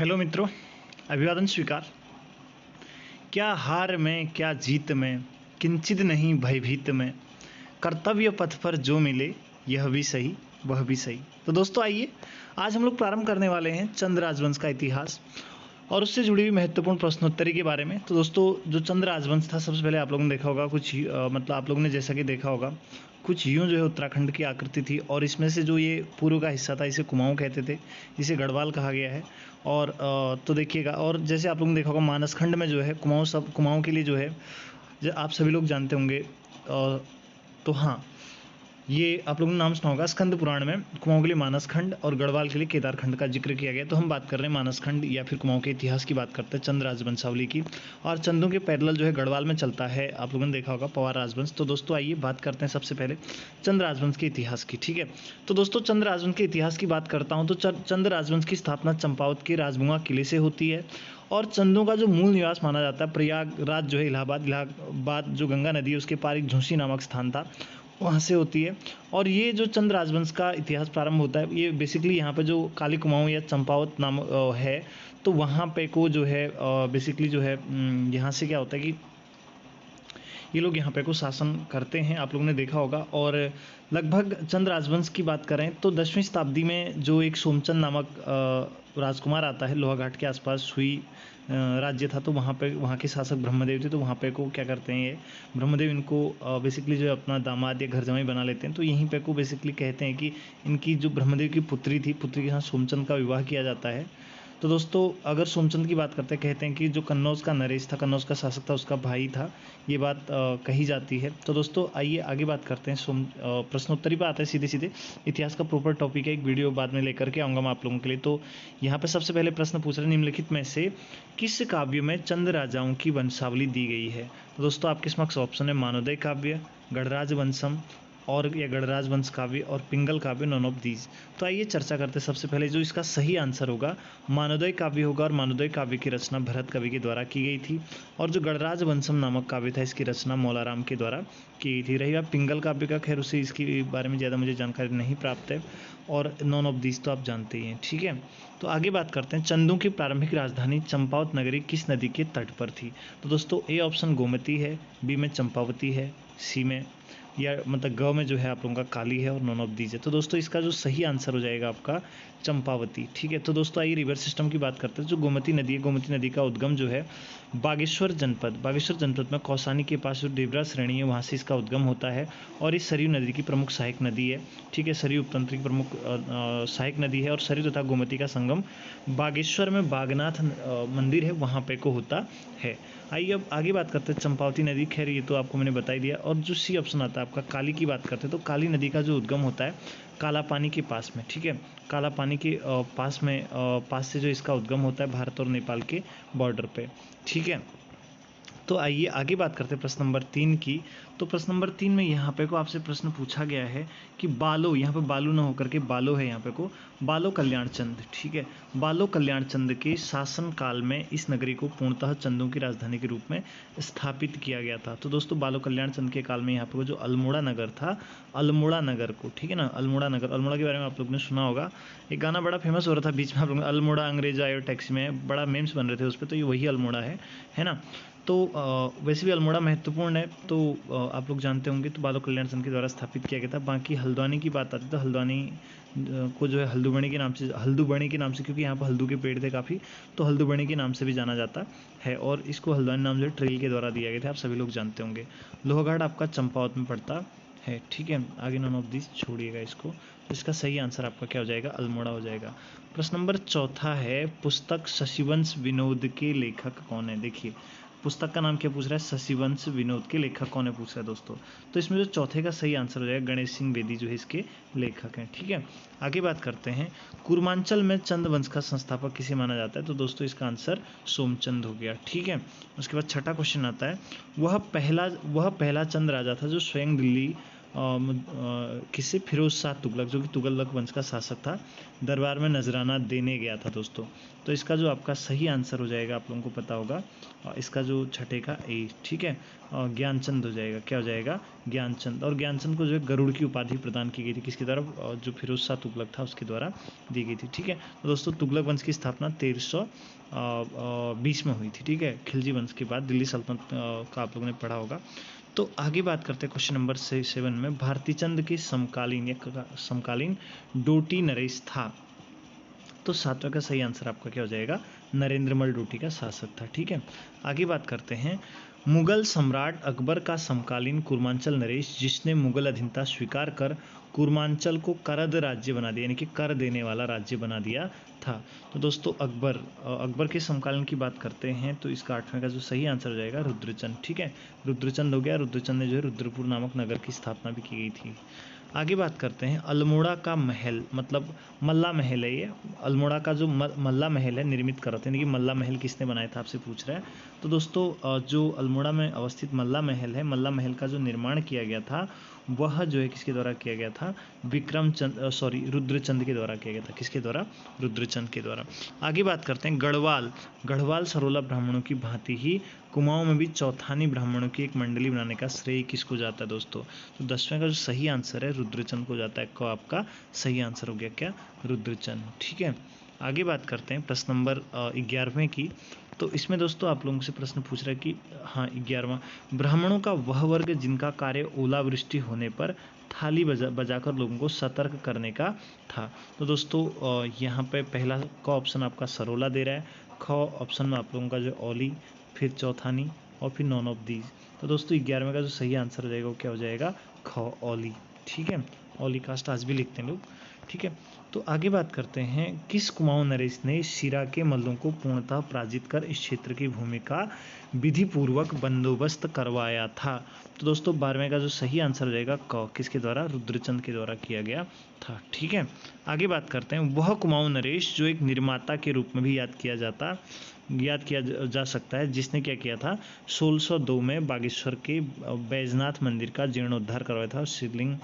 Hello मित्रों, अभिवादन स्वीकार। क्या हार में क्या जीत में, किंचित नहीं भयभीत में, कर्तव्य पथ पर जो मिले यह भी सही वह भी सही। तो दोस्तों आइए, आज हम लोग प्रारंभ करने वाले हैं चंद राजवंश का इतिहास और उससे जुड़ी हुई महत्वपूर्ण प्रश्नोत्तरी के बारे में। तो दोस्तों, जो चंद राजवंश था, सबसे पहले आप लोगों ने देखा होगा मतलब आप लोगों ने जैसा कि देखा होगा कुछ यूँ जो है उत्तराखंड की आकृति थी, और इसमें से जो ये पूर्व का हिस्सा था इसे कुमाऊँ कहते थे, जिसे गढ़वाल कहा गया है। और तो देखिएगा, और जैसे आप लोगों ने देखा होगा मानसखंड में जो है कुमाऊँ के लिए जो है, जो आप सभी लोग जानते होंगे। तो हाँ, ये आप लोगों ने नाम सुना होगा, स्कंद पुराण में कुमाऊँ के लिए मानसखंड और गढ़वाल के लिए केदारखंड का जिक्र किया गया। तो हम बात कर रहे हैं मानसखंड या फिर कुमाऊँ के इतिहास की बात करते हैं, चंद राजवंशावली की। और चंदों के पैरेलल जो है गढ़वाल में चलता है, आप लोगों ने देखा होगा, पवार राजवंश। तो दोस्तों आइए बात करते हैं सबसे पहले चंद राजवंश के इतिहास की। ठीक है, तो दोस्तों चंद राजवंश के इतिहास की बात करता हूँ तो चंद राजवंश की स्थापना चंपावत के राजमुआ किले से होती है। और चंदों का जो मूल निवास माना जाता है प्रयागराज जो है, इलाहाबाद जो गंगा नदी है उसके पार एक झुंसी नामक स्थान था, वहाँ से होती है। और ये जो चंद राजवंश का इतिहास प्रारंभ होता है, ये बेसिकली यहाँ पे जो काली कुमाऊँ या चंपावत नाम है, तो वहाँ पे को जो है बेसिकली जो है यहाँ से क्या होता है कि ये लोग यहाँ पे को शासन करते हैं, आप लोगों ने देखा होगा। और लगभग चंद राजवंश की बात करें तो 10वीं शताब्दी में जो एक सोमचंद नामक राजकुमार आता है, लोहाघाट के आसपास हुई राज्य था, तो वहाँ के शासक ब्रह्मदेव थे। तो वहाँ पे को क्या करते हैं, ये ब्रह्मदेव इनको बेसिकली जो है अपना दामाद या घर जमाई बना लेते हैं। तो यहीं पे को बेसिकली कहते हैं कि इनकी जो ब्रह्मदेव की पुत्री थी, पुत्री के साथ सोमचंद का विवाह किया जाता है। तो दोस्तों अगर सोमचंद की बात करते हैं, कहते हैं कि जो कन्नौज का नरेश था, कन्नौज का शासक था, उसका भाई था, ये बात कही जाती है। तो दोस्तों आइए आगे बात करते हैं। प्रश्नोत्तरी पर आते हैं सीधे सीधे। इतिहास का प्रॉपर टॉपिक है, एक वीडियो बाद में लेकर के आऊँगा मैं आप लोगों के लिए। तो यहाँ पे सबसे पहले प्रश्न पूछ रहे हैं, निम्नलिखित में से किस काव्य में चंद राजाओं की वंशावली दी गई है। तो दोस्तों आपके समक्ष ऑप्शन है मानोदय काव्य, गढ़राज वंशम और या गढ़राज वंश काव्य और पिंगल काव्य, नॉन ऑफ दीज। तो आइए चर्चा करते हैं। सबसे पहले जो इसका सही आंसर होगा मानोदय काव्य होगा, और मानोदय काव्य की रचना भरत कवि के द्वारा की गई थी। और जो गढ़राज वंशम नामक काव्य था, इसकी रचना मौलाराम के द्वारा की गई थी। रही बात पिंगल काव्य का, खैर उसे इसके बारे में ज़्यादा मुझे जानकारी नहीं प्राप्त है। और नॉन ऑफ दीज तो आप जानते ही हैं। ठीक है, तो आगे बात करते हैं। चंदों की प्रारंभिक राजधानी चंपावत नगरी किस नदी के तट पर थी। तो दोस्तों ए ऑप्शन गोमती है, बी में चंपावती है, सी में या मतलब ग में जो है आप लोगों का काली है, और नॉन ऑफ दीज है। तो दोस्तों इसका जो सही आंसर हो जाएगा आपका चंपावती। ठीक है, तो दोस्तों आइए रिवर सिस्टम की बात करते हैं। जो गोमती नदी है, गोमती नदी का उद्गम जो है बागेश्वर जनपद में कौसानी के पास जो देवरा श्रेणी है, वहाँ से इसका उद्गम होता है। और इस सरयू नदी की प्रमुख सहायक नदी है। ठीक है, सरयू उपतंत्र की प्रमुख सहायक नदी है। और सरयू तथा गोमती का संगम बागेश्वर में बागनाथ मंदिर है, वहाँ पे को होता है। आइए अब आगे बात करते हैं चंपावती नदी। खैर ये तो आपको मैंने बता ही दिया। और जो सी ऑप्शन आता है आपका काली की बात करते हैं, तो काली नदी का जो उद्गम होता है काला पानी के पास में। ठीक है, काला पानी के पास से जो इसका उद्गम होता है भारत और नेपाल के बॉर्डर पे। ठीक है, तो आइए आगे बात करते हैं प्रश्न नंबर 3 की। तो प्रश्न नंबर 3 में यहाँ पे को आपसे प्रश्न पूछा गया है कि बालो, यहाँ पे बालू ना होकर के बालो है, यहाँ पे को बालो कल्याण चंद। ठीक है, बालो कल्याण चंद के शासन काल में इस नगरी को पूर्णतः चंदों की राजधानी के रूप में स्थापित किया गया था। तो दोस्तों बालो कल्याण चंद के काल में यहाँ पे को जो अल्मोड़ा नगर था, अल्मोड़ा नगर को, ठीक है ना, अल्मोड़ा नगर, अल्मोड़ा के बारे में आप लोग ने सुना होगा, एक गाना बड़ा फेमस हो रहा था बीच में, आप लोग अल्मोड़ा अंग्रेज आयो टैक्सी में, बड़ा मेम्स बन रहे थे उस पर। तो ये वही अल्मोड़ा है ना। तो वैसे भी अल्मोड़ा महत्वपूर्ण है, तो आप लोग जानते होंगे। तो बालो कल्याण चंद के द्वारा स्थापित किया गया था। बाकी हल्द्वानी की बात आती है तो हल्द्वानी को जो है हल्दूबनी के नाम से, क्योंकि यहाँ पर हल्दू के पेड़ थे काफ़ी, तो हल्दूबनी के नाम से भी जाना जाता है। और इसको हल्द्वानी नाम जो है ट्रेल के द्वारा दिया गया था, आप सभी लोग जानते होंगे। लोहाघाट आपका चंपावत में पड़ता है। ठीक है, आगे नॉन ऑफ दिस छोड़िएगा इसको। तो इसका सही आंसर आपका क्या हो जाएगा, अल्मोड़ा हो जाएगा। प्रश्न नंबर 4 है, पुस्तक शशिवंश विनोद के लेखक कौन है। देखिए पुस्तक का नाम क्या पूछ रहा है, शशिवंश विनोद के लेखक कौन है पूछ रहा है दोस्तों। तो इसमें जो चौथे का सही आंसर हो जाएगा गणेश सिंह बेदी, जो है इसके लेखक हैं। ठीक है, आगे बात करते हैं। कुर्मांचल में चंद वंश का संस्थापक किसे माना जाता है। तो दोस्तों इसका आंसर सोमचंद हो गया। ठीक है, उसके बाद छठा क्वेश्चन आता है, वह पहला चंद राजा था जो स्वयं दिल्ली किससे, फिरोज शाह तुगलक, जो कि तुगलक वंश का शासक था, दरबार में नजराना देने गया था दोस्तों। तो इसका जो आपका सही आंसर हो जाएगा, आप लोगों को पता होगा, इसका जो छठे का ए, ठीक है, ज्ञानचंद हो जाएगा। क्या हो जाएगा, ज्ञानचंद। और ज्ञानचंद को जो है गरुड़ की उपाधि प्रदान की गई थी, किसके द्वारा, जो फिरोज शाह तुगलक था उसके द्वारा दी गई थी, ठीक है। तो दोस्तों तुगलक वंश की स्थापना 1320 में हुई थी, ठीक है, खिलजी वंश के बाद। दिल्ली सल्तनत का आप लोगों ने पढ़ा होगा। तो आगे बात करते हैं क्वेश्चन नंबर 7 में, भारती चंद के समकालीन या समकालीन डोटी नरेश था। तो 7वां का सही आंसर आपका क्या हो जाएगा, नरेंद्रमल डोटी का शासक था, ठीक है। आगे बात करते हैं, मुगल सम्राट अकबर का समकालीन कुर्मांचल नरेश, जिसने मुगल अधीनता स्वीकार कर कुर्मांचल को करद राज्य बना दिया, यानी कि कर देने वाला राज्य बना दिया था। तो दोस्तों अकबर के समकालीन की बात करते हैं, तो इसका 8वें का जो सही आंसर हो जाएगा रुद्रचंद, ठीक है। रुद्रचंद हो गया। रुद्रचंद ने जो है रुद्रपुर नामक नगर की स्थापना भी की गई थी। आगे बात करते हैं, अल्मोड़ा का महल, मतलब मल्ला महल है ये। अल्मोड़ा का जो मल्ला महल है निर्मित कर रहे थे, यानी कि मल्ला महल किसने बनाया था, आपसे पूछ रहा है। तो दोस्तों जो अल्मोड़ा में अवस्थित मल्ला महल है, मल्ला महल का जो निर्माण किया गया था वह जो है किसके द्वारा किया गया था, रुद्रचंद के द्वारा किया गया था। किसके द्वारा, रुद्रचंद के द्वारा। आगे बात करते हैं, गढ़वाल सरोला ब्राह्मणों की भांति ही कुमाऊं में भी चौथानी ब्राह्मणों की एक मंडली बनाने का श्रेय किसको जाता है दोस्तों। तो 10वें का जो सही आंसर है रुद्रचंद को जाता है। को आपका सही आंसर हो गया क्या, रुद्रचंद, ठीक है। आगे बात करते हैं प्रश्न नंबर 11वें की। तो इसमें दोस्तों आप लोगों से प्रश्न पूछ रहा है कि हाँ 11वां, ब्राह्मणों का वह वर्ग जिनका कार्य ओलावृष्टि होने पर थाली बजाकर लोगों को सतर्क करने का था। तो दोस्तों यहाँ पे पहला का ऑप्शन आपका सरोला दे रहा है, ख ऑप्शन में आप लोगों का जो ओली, फिर चौथानी और फिर नॉन ऑफ दीज। तो दोस्तों 11वें का जो सही आंसर हो जाएगा वो क्या हो जाएगा, ख ओली, ठीक है। ओली कास्ट आज भी लिखते हैं लोग, ठीक है। तो आगे बात करते हैं, किस कुमाऊं नरेश ने शिरा के मल्लों को पूर्णतः पराजित कर इस क्षेत्र की भूमि का विधि पूर्वक बंदोबस्त करवाया था। तो दोस्तों 12वें का जो सही आंसर हो जाएगा क, किसके द्वारा, रुद्रचंद के द्वारा किया गया था, ठीक है। आगे बात करते हैं, वह कुमाऊं नरेश जो एक निर्माता के रूप में भी याद किया जा सकता है, जिसने क्या किया था, 1602 में बागेश्वर के बैजनाथ मंदिर का जीर्णोद्धार करवाया था और शिवलिंग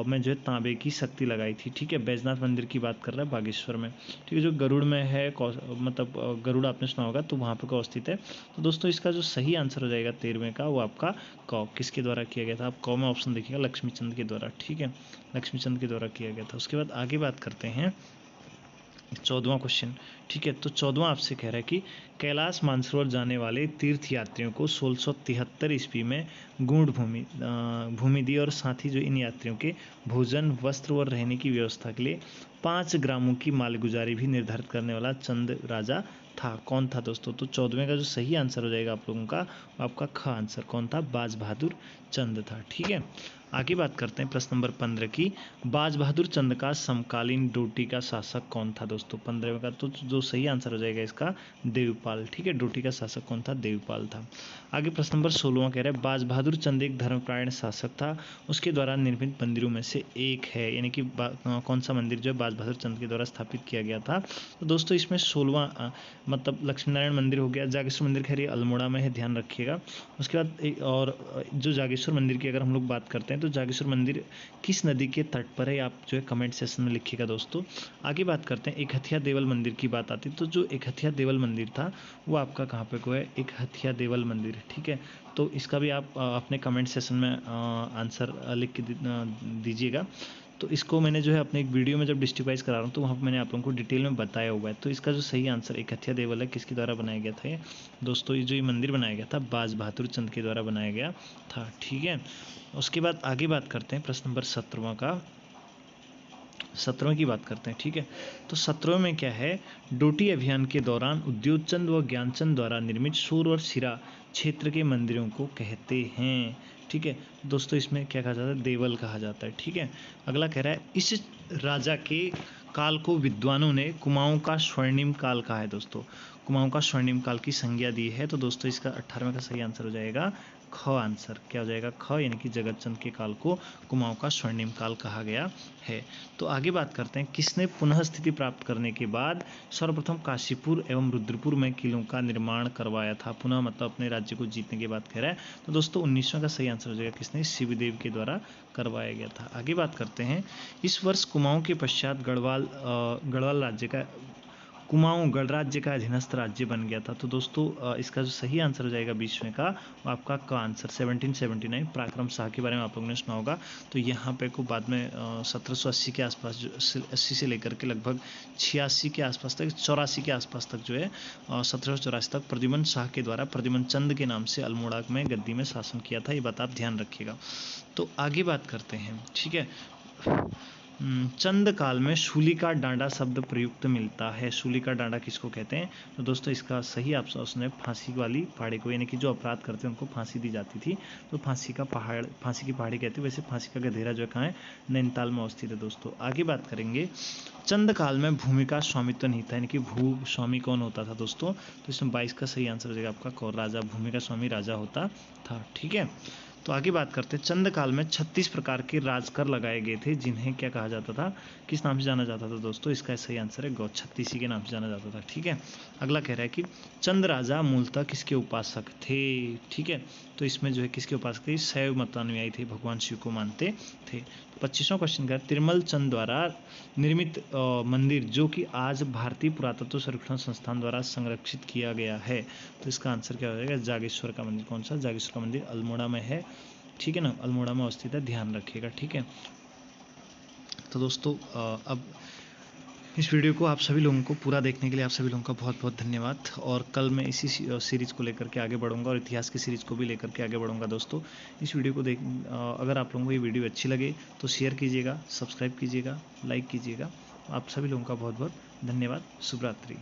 में जो है तांबे की शक्ति लगाई थी, ठीक है। बैजनाथ मंदिर की बात कर रहा है बागेश्वर में, ठीक है, जो गरुड़ में है, मतलब गरुड़ आपने सुना होगा, तो वहाँ पर स्थित है। तो दोस्तों इसका जो सही आंसर हो जाएगा 13वें का, वो आपका क किसके द्वारा किया गया था, आप क में ऑप्शन देखिएगा, लक्ष्मीचंद के द्वारा, ठीक है, लक्ष्मीचंद के द्वारा किया गया था। उसके बाद आगे बात करते हैं 14वां क्वेश्चन, ठीक है। तो 14वां आपसे कह रहा है कि कैलाश मानसरोवर जाने वाले तीर्थ यात्रियों को 1673 ईस्वी में गूढ़ भूमि दी, और साथ ही जो इन यात्रियों के भोजन, वस्त्र और रहने की व्यवस्था के लिए 5 ग्रामों की मालगुजारी भी निर्धारित करने वाला चंद राजा था। कौन था दोस्तों। तो 14वें का जो सही आंसर हो जाएगा आप लोगों का, आपका ख आंसर कौन था, बाज बहादुर चंद था, ठीक है। आगे बात करते हैं प्रश्न नंबर 15 की, बाज बहादुर चंद का समकालीन डोटी का शासक कौन था दोस्तों। 15वें का तो जो सही आंसर हो जाएगा इसका, देवपाल, ठीक है। डोटी का शासक कौन था, देवपाल था। आगे प्रश्न नंबर 16वां कह रहा है, बाज बहादुर चंद एक धर्मपरायण शासक था, उसके द्वारा निर्मित मंदिरों में से एक है, यानी कि कौन सा मंदिर जो है बाज बहादुर चंद के द्वारा स्थापित किया गया था। तो दोस्तों इसमें 16वां मतलब लक्ष्मी नारायण मंदिर हो गया, जागेश्वर मंदिर खैर अल्मोड़ा में है, ध्यान रखिएगा। उसके बाद और जो जागेश्वर मंदिर की अगर हम लोग बात करते हैं, तो जागेश्वर मंदिर किस नदी के तट पर है, आप जो है कमेंट सेक्शन में लिखिएगा दोस्तों। आगे बात करते हैं, एक हथिया देवल मंदिर की बात आती है, तो जो एक हथिया देवल मंदिर था वो आपका कहाँ पे को है, एक हथिया देवल मंदिर, ठीक है। तो इसका भी आप अपने कमेंट सेक्शन में आंसर लिख के दीजिएगा। तो इसको मैंने जो है अपने एक वीडियो में जब डिस्ट्रीब्यूट करा रहा हूँ, तो वहाँ पर मैंने आप लोगों को डिटेल में बताया हुआ है। तो इसका जो सही आंसर एक हथिया देवल है, किसके द्वारा बनाया गया था ये दोस्तों, ये जो ये मंदिर बनाया गया था बाज बहादुर चंद के द्वारा बनाया गया था, ठीक है। उसके बाद आगे बात करते हैं प्रश्न नंबर 17वां का, 17वें की बात करते हैं, ठीक है। तो 17वें में क्या है, डोटी अभियान के दौरान उद्योगचंद व ज्ञानचंद द्वारा निर्मित सूर और सिरा क्षेत्र के मंदिरों को कहते हैं, ठीक है दोस्तों। इसमें क्या कहा जाता है, देवल कहा जाता है, ठीक है। अगला कह रहा है, इस राजा के काल को विद्वानों ने कुमाऊं का स्वर्णिम काल कहा है दोस्तों, कुमाऊं का स्वर्णिम काल की संज्ञा दी है। तो दोस्तों इसका 18वें का सही आंसर हो जाएगा ख आंसर क्या हो जाएगा, ख, यानी कि जगत चंद के काल को कुमाऊं का स्वर्णिम काल कहा गया है। तो आगे बात करते हैं, किसने पुनः स्थिति प्राप्त करने के बाद सर्वप्रथम काशीपुर एवं रुद्रपुर में किलों का निर्माण करवाया था। पुनः मतलब अपने राज्य को जीतने की बात कह रहा है। तो दोस्तों 19वां का सही आंसर हो जाएगा किसने, शिवदेव के द्वारा करवाया गया था। आगे बात करते हैं, इस वर्ष कुमाऊं के पश्चात गढ़वाल राज्य का, कुमाऊं गणराज्य का अधीनस्थ राज्य बन गया था। तो दोस्तों इसका जो सही आंसर हो जाएगा 20वें का, वो आपका का आंसर 1779 पराक्रम शाह के बारे में आप लोगों ने सुना होगा। तो यहाँ पे को बाद में 1780 के आसपास, जो 80 से लेकर के लगभग 86 के आसपास तक, 84 के आसपास तक जो है 1784 तक प्रद्युमन शाह के द्वारा प्रद्युमन चंद के नाम से अल्मोड़ा में गद्दी में शासन किया था। ये बात आप ध्यान रखिएगा। तो आगे बात करते हैं, ठीक है। चंद काल में शूली का डांडा शब्द प्रयुक्त मिलता है। शूली का डांडा किसको कहते हैं? तो दोस्तों इसका सही ऑप्शन है फांसी वाली पहाड़ी को, यानी कि जो अपराध करते हैं उनको फांसी दी जाती थी, तो फांसी की पहाड़ी कहते हैं। वैसे फांसी का गधेरा जो है कहाँ है, नैनीताल में अवस्थित है। दोस्तों आगे बात करेंगे, चंद काल में भूमि का स्वामित्व नहीं था, यानी कि भू स्वामी कौन होता था दोस्तों? तो इसमें 22 का सही आंसर हो जाएगा आपका कौर राजा, भूमि का स्वामी राजा होता था। ठीक है, तो आगे बात करते हैं, चंद काल में 36 प्रकार के राजकर लगाए गए थे, जिन्हें क्या कहा जाता था, किस नाम से जाना जाता था दोस्तों? इसका सही आंसर है गौ छत्तीसी के नाम से जाना जाता था। ठीक है, अगला कह रहा है कि चंद राजा मूलतः किसके उपासक थे? ठीक है, तो इसमें जो है किसके उपासक थे? शैव मतानुयायी थे, भगवान शिव को मानते थे। 25वां क्वेश्चन का, तिरुमल चंद द्वारा निर्मित मंदिर जो कि आज भारतीय पुरातत्व सर्वेक्षण संस्थान द्वारा संरक्षित किया गया है, तो इसका आंसर क्या हो जाएगा? जागेश्वर का मंदिर। कौन सा? जागेश्वर का मंदिर अल्मोड़ा में है। ठीक है ना, अल्मोड़ा में अवस्थित है, ध्यान रखिएगा। ठीक है, तो दोस्तों अब इस वीडियो को आप सभी लोगों को पूरा देखने के लिए आप सभी लोगों का बहुत बहुत धन्यवाद। और कल मैं इसी सीरीज़ को लेकर के आगे बढ़ूंगा और इतिहास की सीरीज़ को भी लेकर के आगे बढ़ूंगा। दोस्तों इस वीडियो को अगर आप लोगों को ये वीडियो अच्छी लगे तो शेयर कीजिएगा, सब्सक्राइब कीजिएगा, लाइक कीजिएगा। आप सभी लोगों का बहुत बहुत धन्यवाद। शुभ रात्रि।